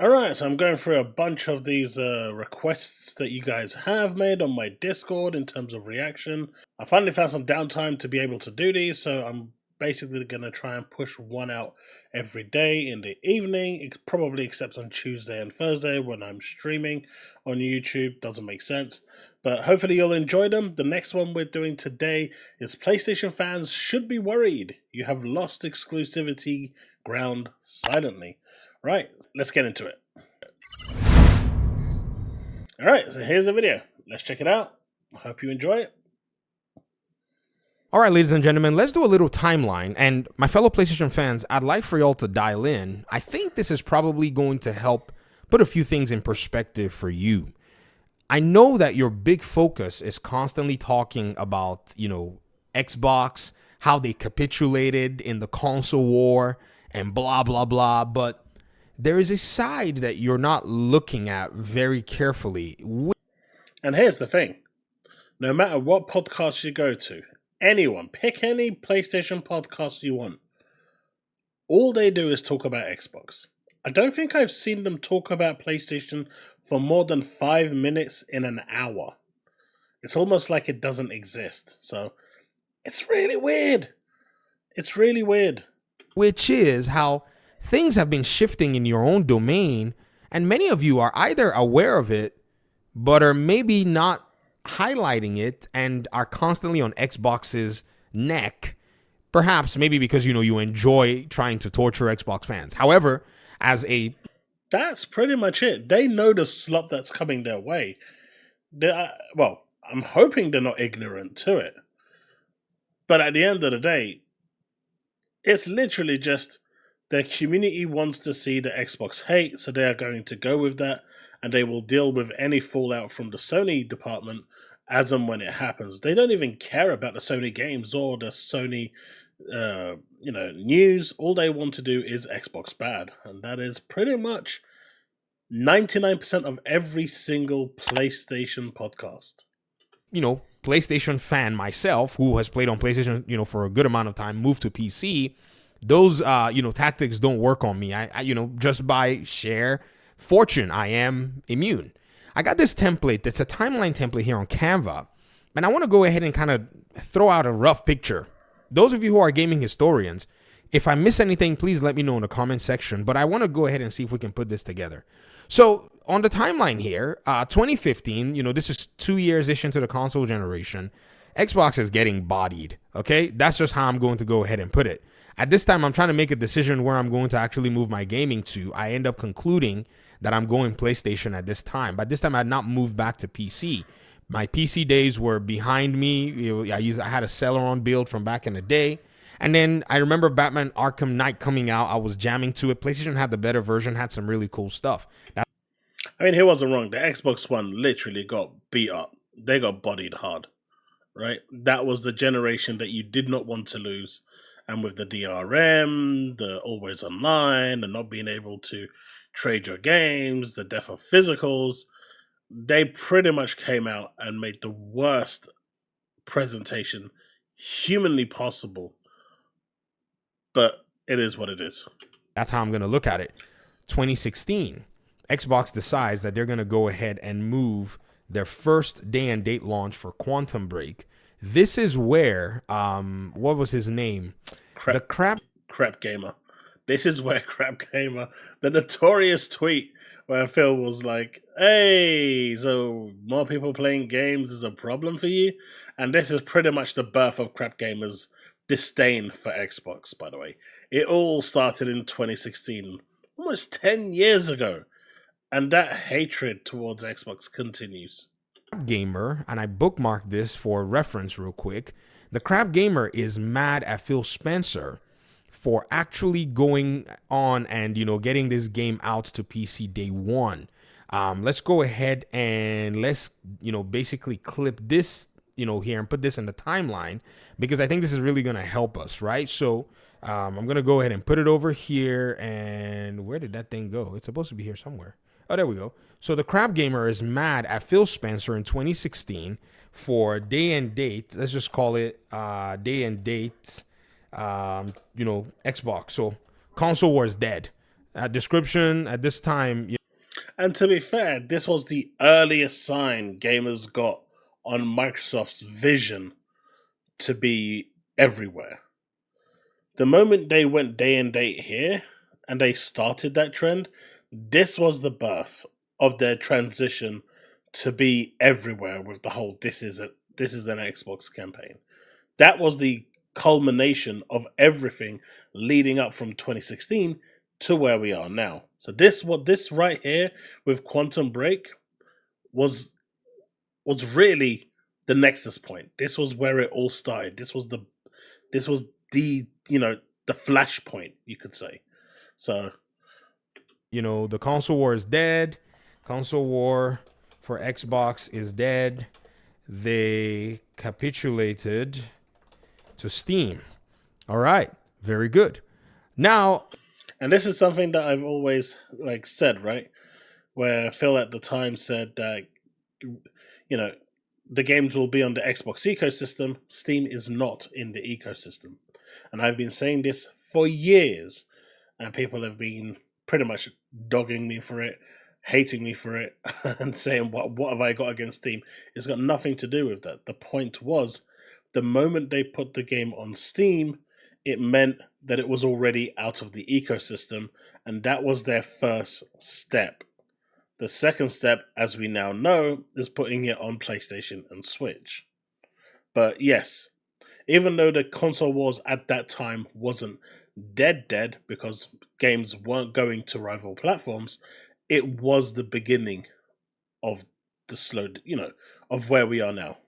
Alright, so I'm going through a bunch of these requests that you guys have made on my Discord in terms of reaction. I finally found some downtime to be able to do these, so I'm basically going to try and push one out every day in the evening, probably except on Tuesday and Thursday when I'm streaming on YouTube. Doesn't make sense. But hopefully you'll enjoy them. The next one we're doing today is PlayStation fans should be worried. You have lost exclusivity ground silently. Right, let's get into it. Alright, so here's the video. Let's check it out. I hope you enjoy it. All right, ladies and gentlemen, let's do a little timeline. And my fellow PlayStation fans, I'd like for y'all to dial in. I think this is probably going to help put a few things in perspective for you. I know that your big focus is constantly talking about, Xbox, how they capitulated in the console war and blah, blah, blah. But there is a side that you're not looking at very carefully. And here's the thing. No matter what podcast you go to, anyone, pick any PlayStation podcast you want. All they do is talk about Xbox. I don't think I've seen them talk about PlayStation for more than 5 minutes in an hour. It's almost like it doesn't exist. So, it's really weird. It's really weird. Which is how things have been shifting in your own domain, and many of you are either aware of it, but are maybe not highlighting it and are constantly on Xbox's neck, perhaps maybe because, you enjoy trying to torture Xbox fans. However, that's pretty much it. They know the slop that's coming their way. I'm hoping they're not ignorant to it. But at the end of the day, it's literally just their community wants to see the Xbox hate, so they are going to go with that, and they will deal with any fallout from the Sony department as and when it happens. They don't even care about the Sony games or the Sony, news. All they want to do is Xbox bad, and that is pretty much 99% of every single PlayStation podcast. PlayStation fan myself, who has played on PlayStation, for a good amount of time, moved to PC. Those, tactics don't work on me. I just by sheer fortune, I am immune. I got this template. That's a timeline template here on Canva. And I want to go ahead and kind of throw out a rough picture. Those of you who are gaming historians, if I miss anything, please let me know in the comment section. But I want to go ahead and see if we can put this together. So on the timeline here, 2015, this is 2 years-ish into the console generation. Xbox is getting bodied, okay? That's just how I'm going to go ahead and put it. At this time, I'm trying to make a decision where I'm going to actually move my gaming to. I end up concluding that I'm going PlayStation at this time. By this time, I had not moved back to PC. My PC days were behind me. I had a Celeron build from back in the day. And then I remember Batman Arkham Knight coming out. I was jamming to it. PlayStation had the better version, had some really cool stuff. He wasn't wrong. The Xbox One literally got beat up. They got bodied hard, right? That was the generation that you did not want to lose. And with the DRM, the always online, and not being able to trade your games, the death of physicals, they pretty much came out and made the worst presentation humanly possible. But it is what it is. That's how I'm going to look at it. 2016, Xbox decides that they're going to go ahead and move their first day and date launch for Quantum Break. This is where, what was his name? Crap Gamer. This is where Crap Gamer, the notorious tweet where Phil was like, hey, so more people playing games is a problem for you? And this is pretty much the birth of Crap Gamer's disdain for Xbox, by the way. It all started in 2016, almost 10 years ago. And that hatred towards Xbox continues. Gamer, and I bookmarked this for reference real quick. The Crap Gamer is mad at Phil Spencer for actually going on and, getting this game out to PC day one. Let's go ahead and let's, basically clip this, here and put this in the timeline because I think this is really going to help us, right? So I'm going to go ahead and put it over here. And where did that thing go? It's supposed to be here somewhere. Oh, there we go. So the Crap Gamer is mad at Phil Spencer in 2016 for day and date. Let's just call it day and date, Xbox. So console war is dead. description at this time. And to be fair, this was the earliest sign gamers got on Microsoft's vision to be everywhere. The moment they went day and date here and they started that trend, this was the birth of their transition to be everywhere with the whole this is an Xbox campaign. That was the culmination of everything leading up from 2016 to where we are now. So this right here with Quantum Break was really the nexus point. This was where it all started. This was the the flashpoint, you could say. So the console war is dead. Console war for Xbox is dead. They capitulated to Steam. All right, very good. Now, and this is something that I've always said, right? Where Phil at the time said that the games will be on the Xbox ecosystem. Steam is not in the ecosystem. And I've been saying this for years, and people have been pretty much dogging me for it, hating me for it, and saying, what have I got against Steam? It's got nothing to do with that. The point was, the moment they put the game on Steam, it meant that it was already out of the ecosystem, and that was their first step. The second step, as we now know, is putting it on PlayStation and Switch. But yes, even though the console wars at that time wasn't dead because games weren't going to rival platforms, it was the beginning of the of where we are now.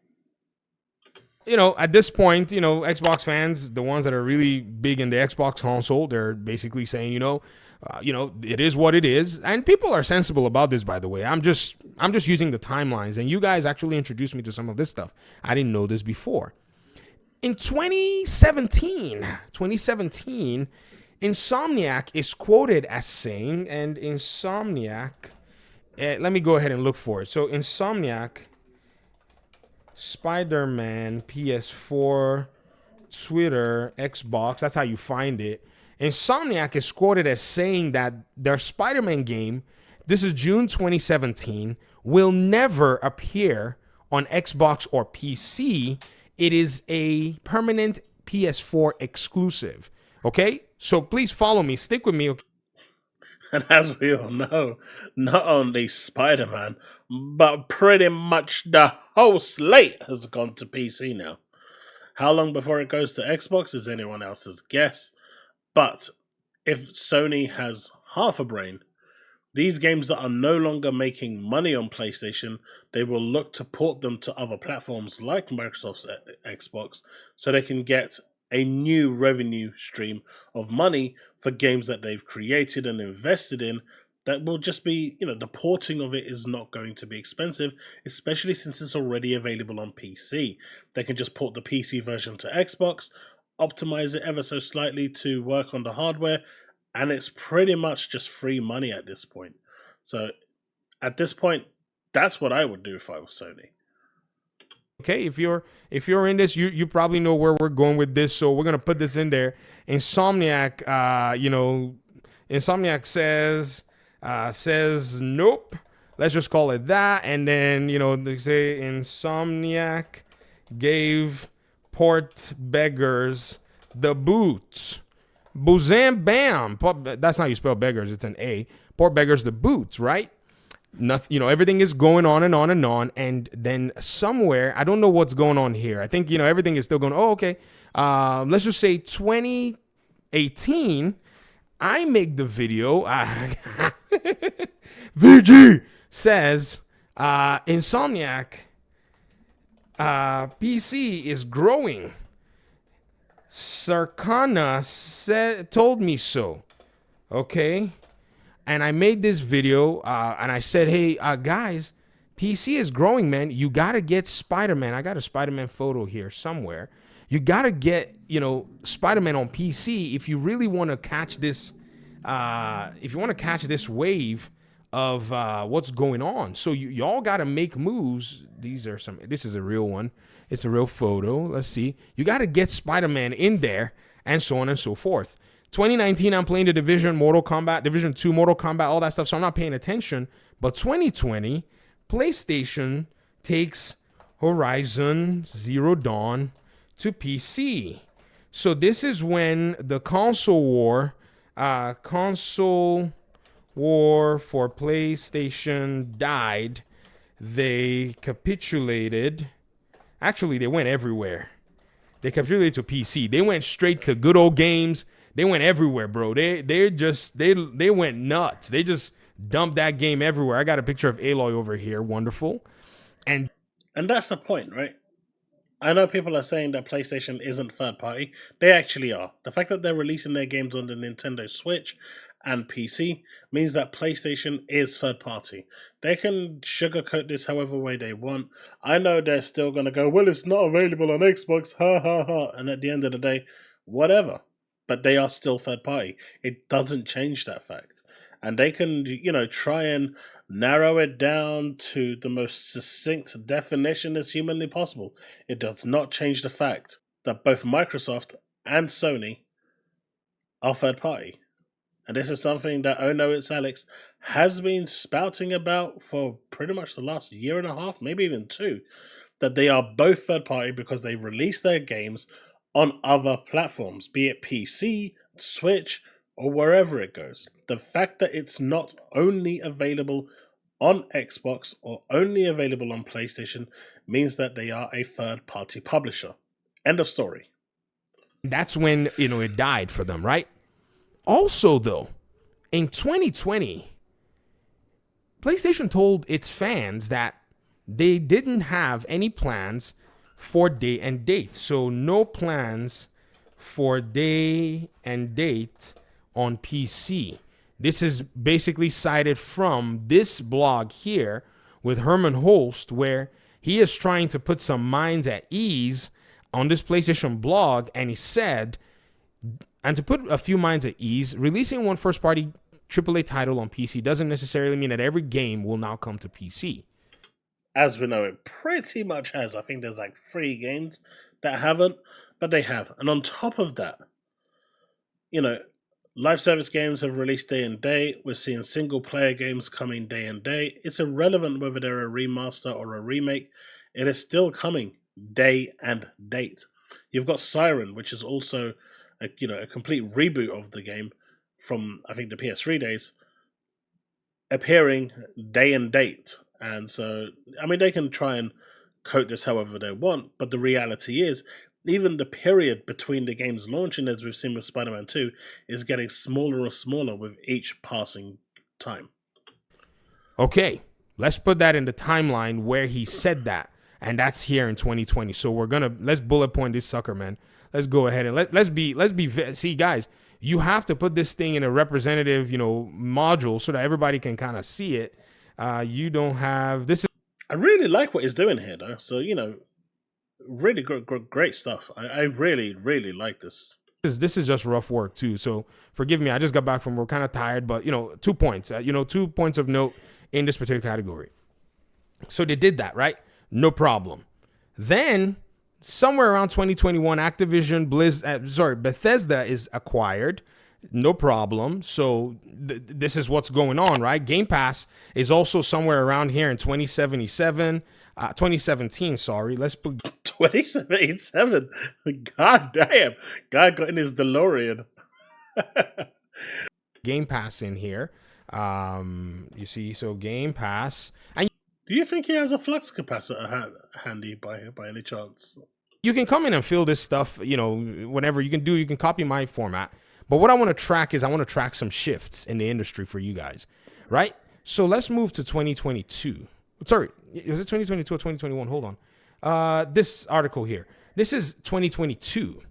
At this point, Xbox fans, the ones that are really big in the Xbox console, they're basically saying, it is what it is. And people are sensible about this, by the way. I'm just using the timelines. And you guys actually introduced me to some of this stuff. I didn't know this before. In 2017, Insomniac is quoted as saying, and Insomniac, let me go ahead and look for it. So Insomniac, Spider-Man, PS4, Twitter, Xbox, that's how you find it. Insomniac is quoted as saying that their Spider-Man game, this is June 2017, will never appear on Xbox or PC. It is a permanent PS4 exclusive. Okay? So please follow me. Stick with me. Okay? And as we all know, not only Spider-Man, but pretty much the whole slate has gone to PC now. How long before it goes to Xbox is anyone else's guess. But if Sony has half a brain, these games that are no longer making money on PlayStation, they will look to port them to other platforms like Microsoft's Xbox so they can get a new revenue stream of money for games that they've created and invested in. That will just be, the porting of it is not going to be expensive, especially since it's already available on PC. They can just port the PC version to Xbox, optimize it ever so slightly to work on the hardware, and it's pretty much just free money at this point. So at this point, that's what I would do if I was Sony. Okay, if you're in this, you probably know where we're going with this, so we're gonna put this in there. Insomniac, Insomniac says nope. Let's just call it that, and then they say Insomniac gave port beggars the boots. Boozam bam. That's not how you spell beggars. It's an A. Port beggars the boots, right? Nothing, everything is going on and on and on, and then somewhere, I don't know what's going on here. I think everything is still going. Oh, okay. Let's just say 2018. I make the video. VG says Insomniac PC is growing. Sarkana told me so. Okay. And I made this video and I said, hey, guys, PC is growing, man. You got to get Spider-Man. I got a Spider-Man photo here somewhere. You got to get, Spider-Man on PC if you really want to catch this, wave of what's going on. So y'all got to make moves. This is a real one. It's a real photo. Let's see. You got to get Spider-Man in there and so on and so forth. 2019, I'm playing the Division, Mortal Kombat, Division 2, Mortal Kombat, all that stuff, so I'm not paying attention. But 2020, PlayStation takes Horizon Zero Dawn to PC. So this is when the console war for PlayStation died. They capitulated. Actually, they went everywhere. They capitulated to PC. They went straight to good old games. They went everywhere, bro. They went nuts. They just dumped that game everywhere. I got a picture of Aloy over here. Wonderful. And that's the point, right? I know people are saying that PlayStation isn't third party. They actually are. The fact that they're releasing their games on the Nintendo Switch and PC means that PlayStation is third party. They can sugarcoat this however way they want. I know they're still going to go, well, it's not available on Xbox, ha ha ha. And at the end of the day, whatever. But they are still third party. It doesn't change that fact. And they can, try and narrow it down to the most succinct definition as humanly possible. It does not change the fact that both Microsoft and Sony are third party. And this is something that Oh No It's Alex has been spouting about for pretty much the last year and a half, maybe even 2, that they are both third party because they release their games on other platforms, be it PC, Switch, or wherever it goes. The fact that it's not only available on Xbox or only available on PlayStation means that they are a third-party publisher. End of story. That's when, it died for them, right? Also, though, in 2020, PlayStation told its fans that they didn't have any plans for day and date. So no plans for day and date on PC. This is basically cited from this blog here with Herman Holst, where he is trying to put some minds at ease on this PlayStation blog. And he said, and to put a few minds at ease, releasing one first-party AAA title on PC doesn't necessarily mean that every game will now come to PC. As we know, it pretty much has. I think there's like 3 games that haven't, but they have. And on top of that, live service games have released day and date. We're seeing single-player games coming day and date. It's irrelevant whether they're a remaster or a remake. It is still coming day and date. You've got Siren, which is also a complete reboot of the game from, I think, the PS3 days, appearing day and date. And so, they can try and coat this however they want, but the reality is, even the period between the games launching, as we've seen with Spider-Man 2, is getting smaller and smaller with each passing time. Okay, let's put that in the timeline where he said that, and that's here in 2020. So let's bullet point this sucker, man. Let's go ahead and see, guys, you have to put this thing in a representative, module so that everybody can kind of see it. You don't have this. I really like what he's doing here, though. So, really great stuff. I really, really like this. This is just rough work too. So forgive me. I just got back from work, kind of tired, but 2 points. 2 points of note in this particular category. So they did that, right? No problem. Then somewhere around 2021, Bethesda is acquired. No problem. So this is what's going on, right? Game Pass is also somewhere around here in 2017, sorry. Let's put 2077. God damn. God got in his DeLorean. Game Pass in here. You see, so Game Pass. And do you think he has a flux capacitor handy by any chance? You can come in and fill this stuff, whenever you can copy my format. But what I want to track is some shifts in the industry for you guys, right? So let's move to 2022. Sorry, is it 2022 or 2021? Hold on. This article here. This is 2022.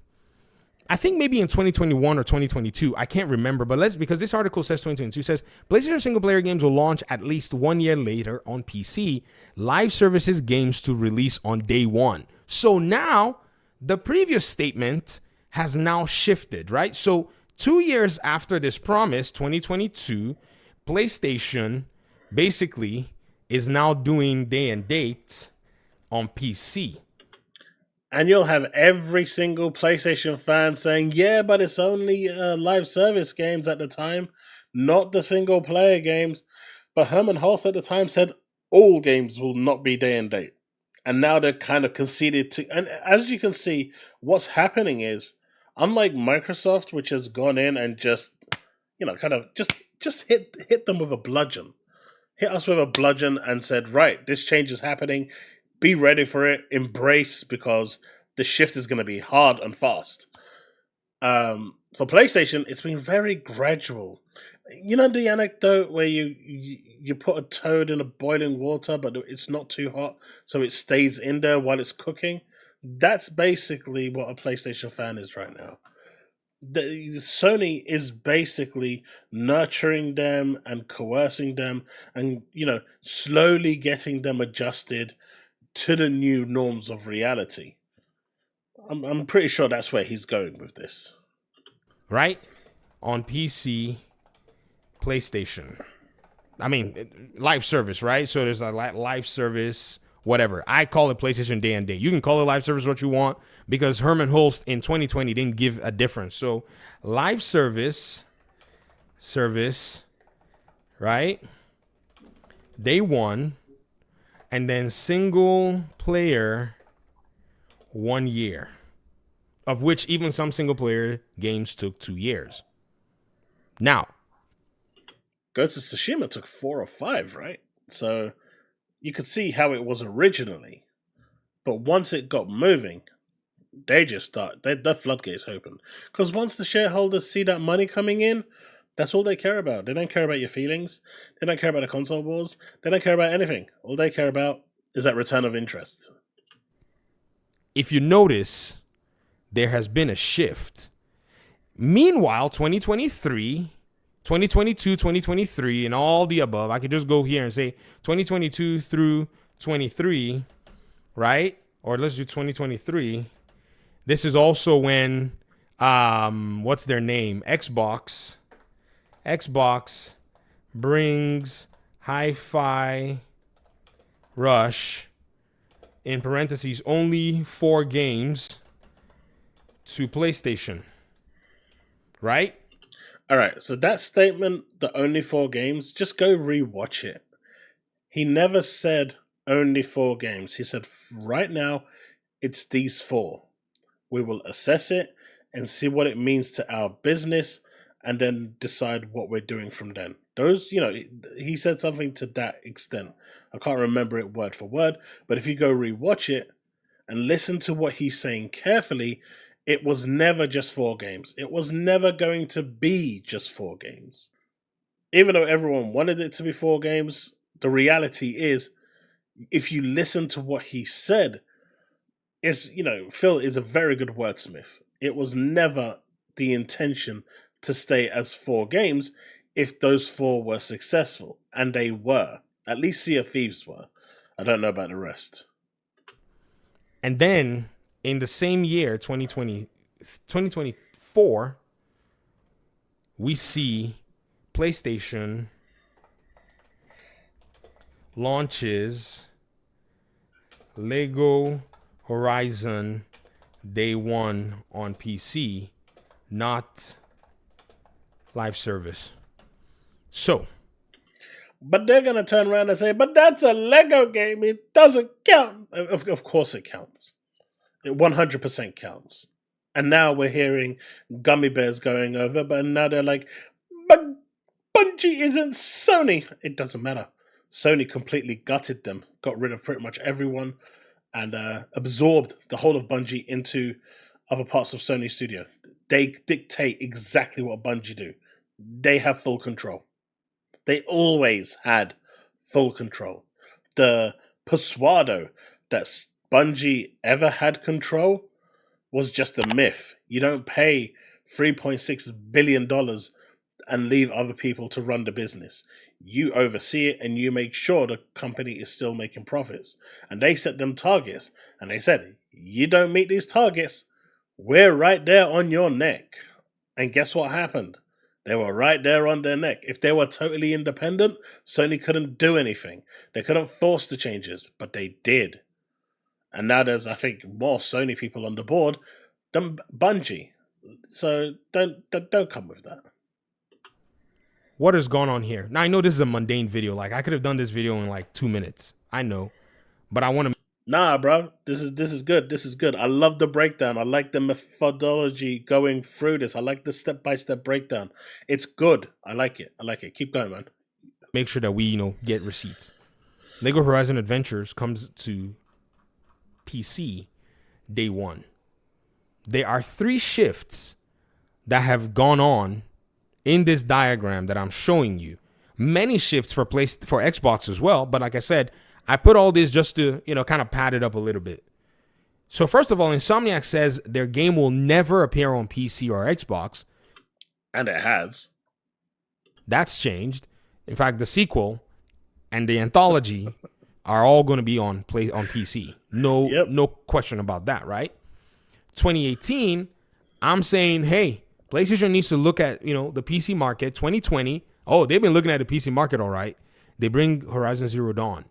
I think maybe in 2021 or 2022. I can't remember, but because this article says 2022, says PlayStation single player games will launch at least 1 year later on PC. Live services games to release on day one. So now the previous statement has now shifted, right? So 2 years after this promise, 2022, PlayStation basically is now doing day and date on PC. And you'll have every single PlayStation fan saying, yeah, but it's only live service games at the time, not the single player games. But Herman Hulst at the time said all games will not be day and date. And now they're kind of conceded to. And as you can see, what's happening is, unlike Microsoft, which has gone in and just, kind of just hit them with a bludgeon, hit us with a bludgeon and said, right, this change is happening. Be ready for it. Embrace, because the shift is going to be hard and fast. For PlayStation, it's been very gradual. You know the anecdote where you put a toad in a boiling water, but it's not too hot, so it stays in there while it's cooking? That's basically what a PlayStation fan is right now. Sony is basically nurturing them and coercing them and, slowly getting them adjusted to the new norms of reality. I'm pretty sure that's where he's going with this. Right? On PC, PlayStation. I mean, live service, right? So there's a live service, whatever. I call it PlayStation day and date. You can call it live service what you want, because Herman Hulst in 2020 didn't give a difference. So live service, right? Day one, and then single player 1 year, of which even some single player games took 2 years. Now, Ghost of Tsushima took 4 or 5, right? So you could see how it was originally. But once it got moving, they just start, the floodgates open. Because once the shareholders see that money coming in, that's all they care about. They don't care about your feelings. They don't care about the console wars. They don't care about anything. All they care about is that return of interest. If you notice, there has been a shift. Meanwhile, 2023, 2022, 2023, and all the above, I could just go here and say 2022 through 23, right? Or let's do 2023. This is also when, what's their name? Xbox brings Hi-Fi Rush, in parentheses, only 4 games to PlayStation. Right? All right, so that statement, the only 4 games, just go rewatch it. He never said only 4 games. He said, right now, it's these 4. We will assess it and see what it means to our business, and then decide what we're doing from then. Those, he said something to that extent. I can't remember it word for word, but if you go rewatch it and listen to what he's saying carefully, it was never just 4 games. It was never going to be just 4 games. Even though everyone wanted it to be 4 games, the reality is, if you listen to what he said, Phil is a very good wordsmith. It was never the intention to stay as 4 games if those 4 were successful. And they were. At least Sea of Thieves were. I don't know about the rest. And then, in the same year, 2024, we see PlayStation launches Lego Horizon day 1 on PC, not live service. So, but they're going to turn around and say, but that's a Lego game. It doesn't count. Of course it counts. It 100% counts. And now we're hearing Gummy Bears going over, but now they're like, but Bungie isn't Sony. It doesn't matter. Sony completely gutted them, got rid of pretty much everyone, and absorbed the whole of Bungie into other parts of Sony Studio. They dictate exactly what Bungie do. They have full control. They always had full control. The persuado that Bungie ever had control was just a myth. You don't pay $3.6 billion and leave other people to run the business. You oversee it and you make sure the company is still making profits. And they set them targets. And they said, you don't meet these targets, we're right there on your neck. And guess what happened? They were right there on their neck. If they were totally independent, Sony couldn't do anything. They couldn't force the changes, but they did. And now there's, I think, more Sony people on the board than Bungie. So don't come with that. What has gone on here? Now, I know this is a mundane video. Like, I could have done this video in like 2 minutes. I know. But I want to... Nah, bro. This is good. This is good. I love the breakdown. I like the methodology going through this. I like the step-by-step breakdown. It's good. I like it. Keep going, man. Make sure that we, get receipts. Lego Horizon Adventures comes to PC day one. There are 3 shifts that have gone on in this diagram that I'm showing you. Many shifts for Xbox as well, but like I said, I put all this just to, kind of pad it up a little bit. So first of all, Insomniac says their game will never appear on PC or Xbox. And it has. That's changed. In fact, the sequel and the anthology are all going to be on PC. No question about that, right? 2018, I'm saying, hey, PlayStation needs to look at, the PC market. 2020, they've been looking at the PC market all right. They bring Horizon Zero Dawn.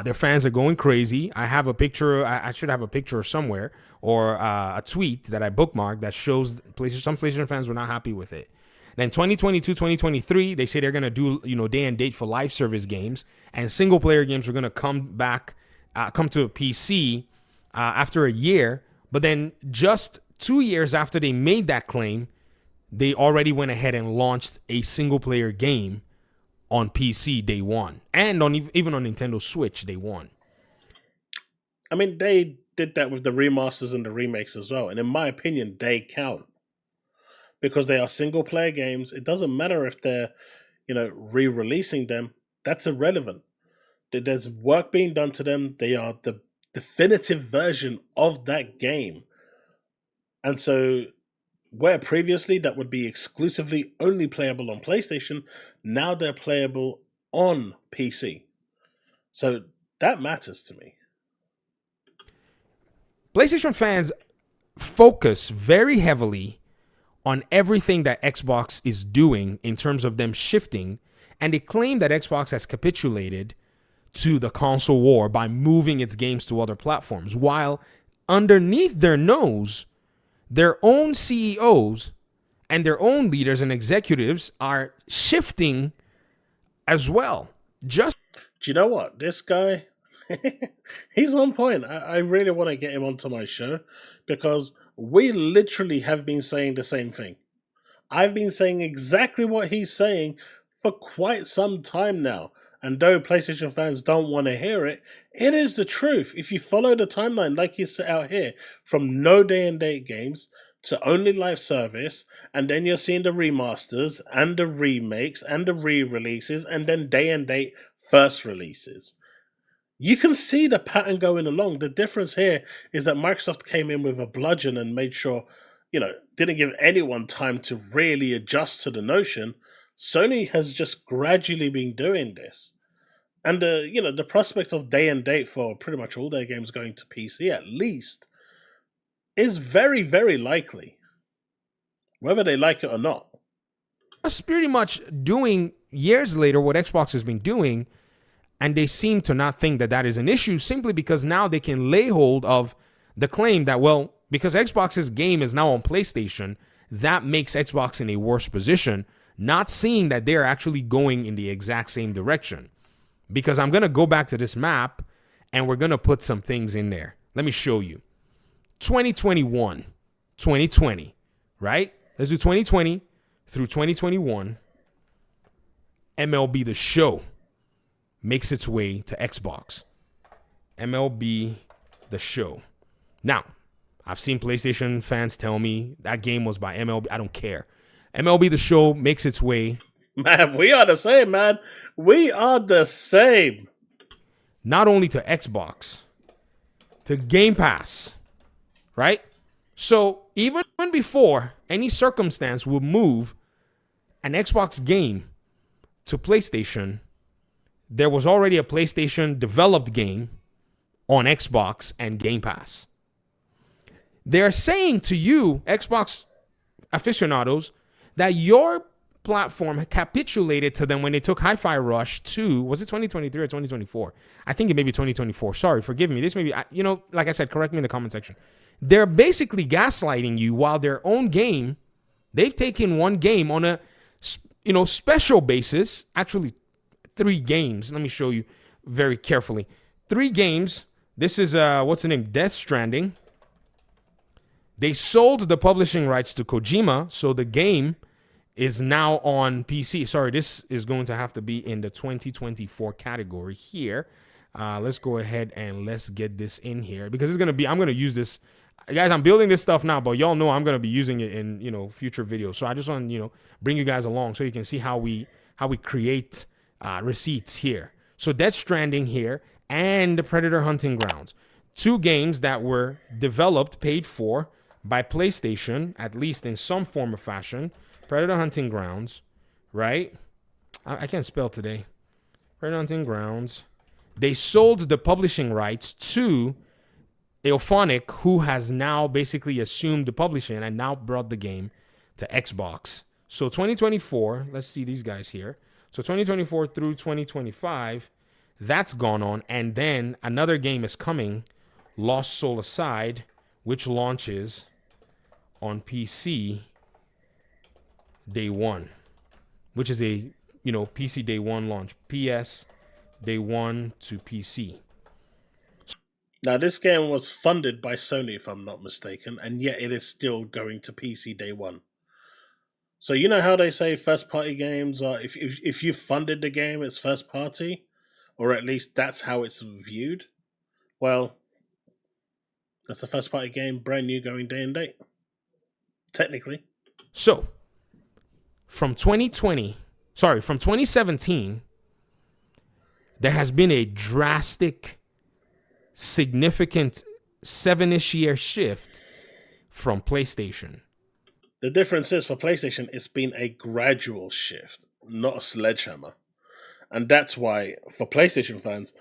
Their fans are going crazy. I have a picture. I should have a picture somewhere or a tweet that I bookmarked that shows some PlayStation fans were not happy with it. Then 2022, 2023, they say they're going to do, day and date for live service games, and single player games are going to come to a PC after a year. But then just 2 years after they made that claim, they already went ahead and launched a single player game on PC day one, and even on Nintendo Switch day one. I mean, they did that with the remasters and the remakes as well, and in my opinion, they count because they are single player games. It doesn't matter if they're, re-releasing them. That's irrelevant. There's work being done to them. They are the definitive version of that game, and so where previously that would be exclusively only playable on PlayStation, now they're playable on PC. So that matters to me. PlayStation fans focus very heavily on everything that Xbox is doing in terms of them shifting, and they claim that Xbox has capitulated to the console war by moving its games to other platforms, while underneath their nose, their own CEOs and their own leaders and executives are shifting as well. Do you know what? This guy, he's on point. I really want to get him onto my show because we literally have been saying the same thing. I've been saying exactly what he's saying for quite some time now. And though PlayStation fans don't want to hear it, it is the truth. If you follow the timeline like you set out here, from no day and date games to only live service, and then you're seeing the remasters and the remakes and the re-releases, and then day and date first releases. You can see the pattern going along. The difference here is that Microsoft came in with a bludgeon and made sure, didn't give anyone time to really adjust to the notion. Sony has just gradually been doing this. And, the prospect of day and date for pretty much all their games going to PC, at least, is very, very likely. Whether they like it or not. That's pretty much doing, years later, what Xbox has been doing, and they seem to not think that is an issue simply because now they can lay hold of the claim that, well, because Xbox's game is now on PlayStation, that makes Xbox in a worse position, not seeing that they're actually going in the exact same direction. Because I'm going to go back to this map and we're going to put some things in there. Let me show you. 2021, 2020, right? Let's do 2020 through 2021. MLB The Show makes its way to Xbox. MLB The Show. Now, I've seen PlayStation fans tell me that game was by MLB. I don't care. MLB The Show makes its way. Man, we are the same, man. We are the same. Not only to Xbox, to Game Pass, right? So even before any circumstance would move an Xbox game to PlayStation, there was already a PlayStation developed game on Xbox and Game Pass. They're saying to you, Xbox aficionados, that your platform capitulated to them when they took Hi-Fi Rush to, was it 2023 or 2024? I think it may be 2024. Sorry, forgive me. This may be, like I said, correct me in the comment section. They're basically gaslighting you while their own game, they've taken one game on a, special basis. Actually, 3 games. Let me show you very carefully. 3 games. This is, what's the name? Death Stranding. They sold the publishing rights to Kojima, so the game is now on PC. Sorry, this is going to have to be in the 2024 category here. Let's go ahead and let's get this in here because it's going to be, I'm going to use this. Guys, I'm building this stuff now, but y'all know I'm going to be using it in, future videos. So I just want to, bring you guys along so you can see how we create receipts here. So Death Stranding here and the Predator Hunting Grounds. 2 games that were developed, paid for by PlayStation, at least in some form or fashion. Predator Hunting Grounds, right? I can't spell today. Predator Hunting Grounds. They sold the publishing rights to Euphonic, who has now basically assumed the publishing and now brought the game to Xbox. So 2024, let's see these guys here. So 2024 through 2025, that's gone on. And then another game is coming, Lost Soul Aside, which launches on PC day 1, which is a, PC day 1 launch. PS day 1 to PC. Now, this game was funded by Sony, if I'm not mistaken, and yet it is still going to PC day 1. So you know how they say first-party games are, if you funded the game, it's first-party? Or at least that's how it's viewed? Well, that's a first-party game, brand new, going day and date. Technically. So, from 2017, there has been a drastic, significant 7-ish year shift from PlayStation. The difference is for PlayStation, it's been a gradual shift, not a sledgehammer. And that's why, for PlayStation fans,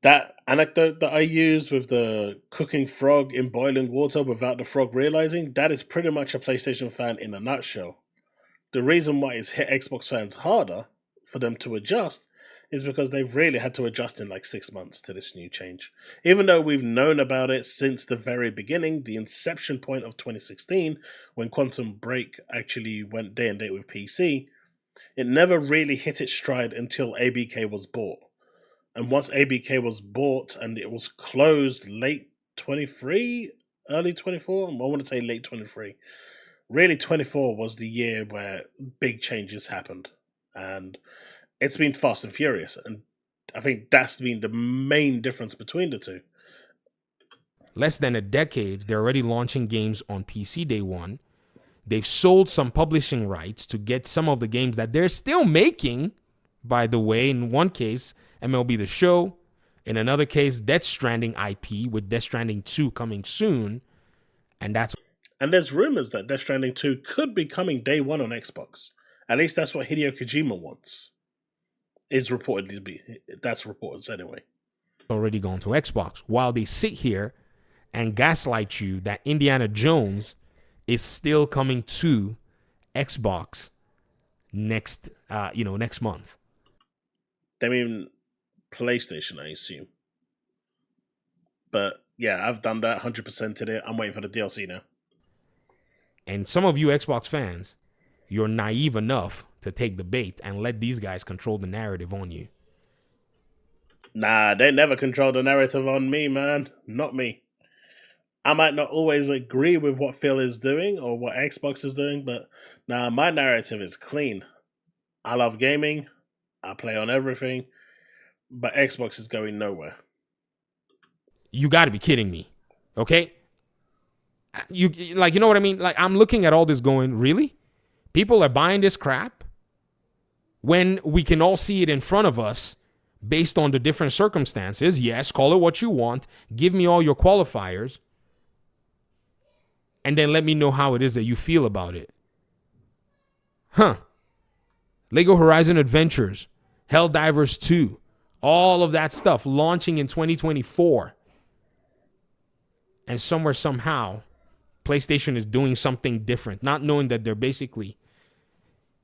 that anecdote that I used with the cooking frog in boiling water without the frog realizing, that is pretty much a PlayStation fan in a nutshell. The reason why it's hit Xbox fans harder for them to adjust is because they've really had to adjust in like 6 months to this new change. Even though we've known about it since the very beginning, the inception point of 2016, when Quantum Break actually went day and date with PC, it never really hit its stride until ABK was bought. And once ABK was bought and it was closed late 23, early 24, I want to say late 23. Really, 24 was the year where big changes happened. And it's been fast and furious. And I think that's been the main difference between the two. Less than a decade, they're already launching games on PC day 1. They've sold some publishing rights to get some of the games that they're still making. By the way, in one case, MLB The Show. In another case, Death Stranding IP, with Death Stranding 2 coming soon. And there's rumors that Death Stranding 2 could be coming day 1 on Xbox. At least that's what Hideo Kojima wants. That's reported anyway. Already gone to Xbox. While they sit here and gaslight you that Indiana Jones is still coming to Xbox next month. They mean PlayStation, I assume. But yeah, I've done that, 100%ed it. I'm waiting for the DLC now. And some of you Xbox fans, you're naive enough to take the bait and let these guys control the narrative on you. Nah, they never control the narrative on me, man. Not me. I might not always agree with what Phil is doing or what Xbox is doing, but nah, my narrative is clean. I love gaming. I play on everything, but Xbox is going nowhere. You got to be kidding me, okay? You know what I mean? Like, I'm looking at all this going, really? People are buying this crap when we can all see it in front of us based on the different circumstances. Yes, call it what you want. Give me all your qualifiers. And then let me know how it is that you feel about it. Lego Horizon Adventures, Helldivers 2, all of that stuff launching in 2024. And somewhere, somehow, PlayStation is doing something different, not knowing that they're basically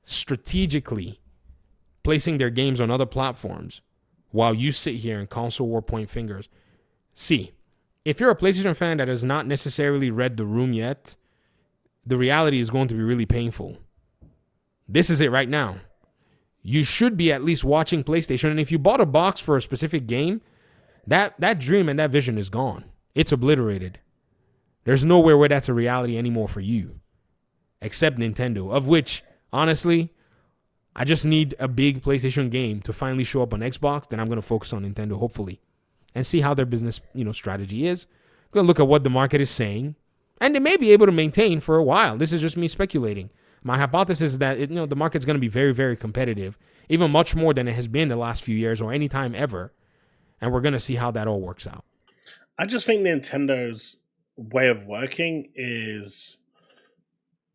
strategically placing their games on other platforms while you sit here and console war point fingers. See, if you're a PlayStation fan that has not necessarily read the room yet, the reality is going to be really painful. This is it right now. You should be at least watching PlayStation, and if you bought a box for a specific game, that dream and that vision is gone. It's obliterated. There's nowhere where that's a reality anymore for you, except Nintendo, of which, honestly, I just need a big PlayStation game to finally show up on Xbox. Then I'm going to focus on Nintendo, hopefully, and see how their business, strategy is. I'm going to look at what the market is saying, and they may be able to maintain for a while. This is just me speculating. My hypothesis is that the market's going to be very, very competitive, even much more than it has been the last few years or any time ever. And we're going to see how that all works out. I just think Nintendo's way of working is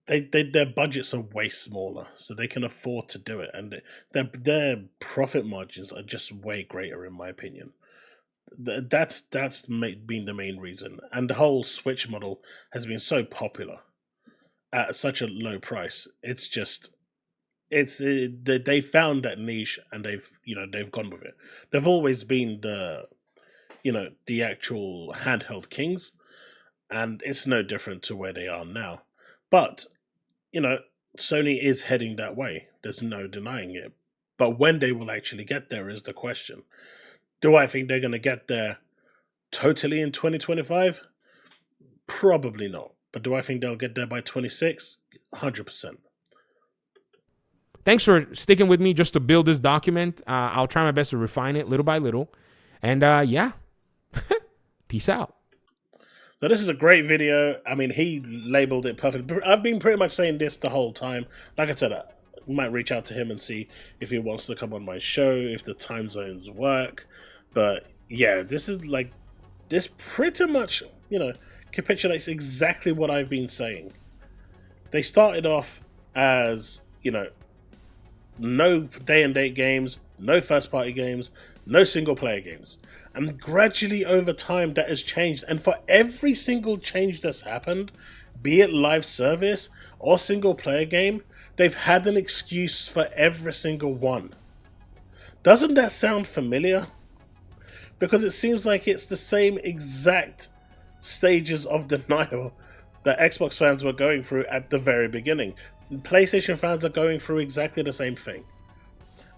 their budgets are way smaller, so they can afford to do it, and their profit margins are just way greater, in my opinion. That's been the main reason, and the whole Switch model has been so popular at such a low price. It's just they found that niche, and they've gone with it. They've always been the actual handheld kings, and it's no different to where they are now. But Sony is heading that way. There's no denying it. But when they will actually get there is the question. Do I think they're going to get there totally in 2025? Probably not. But do I think they'll get there by 26? 100%. Thanks for sticking with me just to build this document. I'll try my best to refine it little by little. And yeah, peace out. So this is a great video. I mean, he labeled it perfect. I've been pretty much saying this the whole time. Like I said, I might reach out to him and see if he wants to come on my show, if the time zones work. But yeah, this pretty much, capitulates exactly what I've been saying. They started off as, no day and date games, no first party games, no single player games. And gradually over time that has changed. And for every single change that's happened, be it live service or single player game, they've had an excuse for every single one. Doesn't that sound familiar? Because it seems like it's the same exact stages of denial that Xbox fans were going through at the very beginning. PlayStation fans are going through exactly the same thing.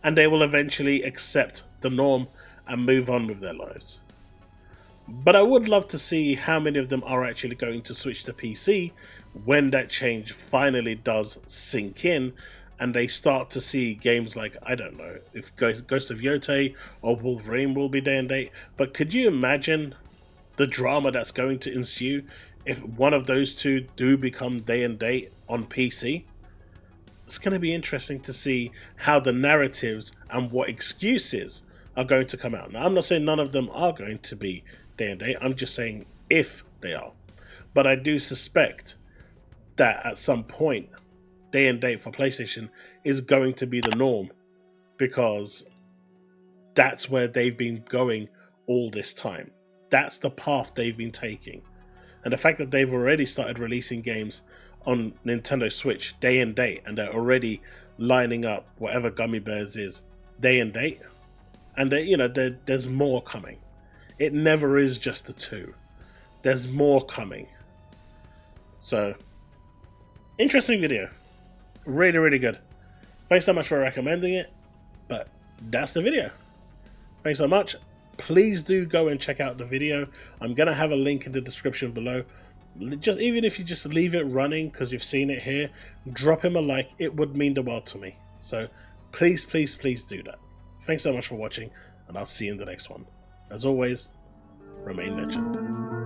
And they will eventually accept the norm and move on with their lives. But I would love to see how many of them are actually going to switch to PC when that change finally does sink in and they start to see games like, I don't know, if Ghost of Yotei or Wolverine will be day and date. But could you imagine the drama that's going to ensue if one of those two do become day and date on PC? It's going to be interesting to see how the narratives and what excuses are going to come out. Now, I'm not saying none of them are going to be day and date. I'm just saying if they are. But I do suspect that at some point, day and date for PlayStation is going to be the norm, because that's where they've been going all this time. That's the path they've been taking. And the fact that they've already started releasing games on Nintendo Switch day and date, and they're already lining up whatever Gummy Bears is day and date, and there's more coming. It never is just the two. There's more coming. So, interesting video. Really, really good. Thanks so much for recommending it. But that's the video. Thanks so much. Please do go and check out the video. I'm going to have a link in the description below. Even if you just leave it running because you've seen it here, drop him a like. It would mean the world to me. So please, please, please do that. Thanks so much for watching, and I'll see you in the next one. As always, remain legend.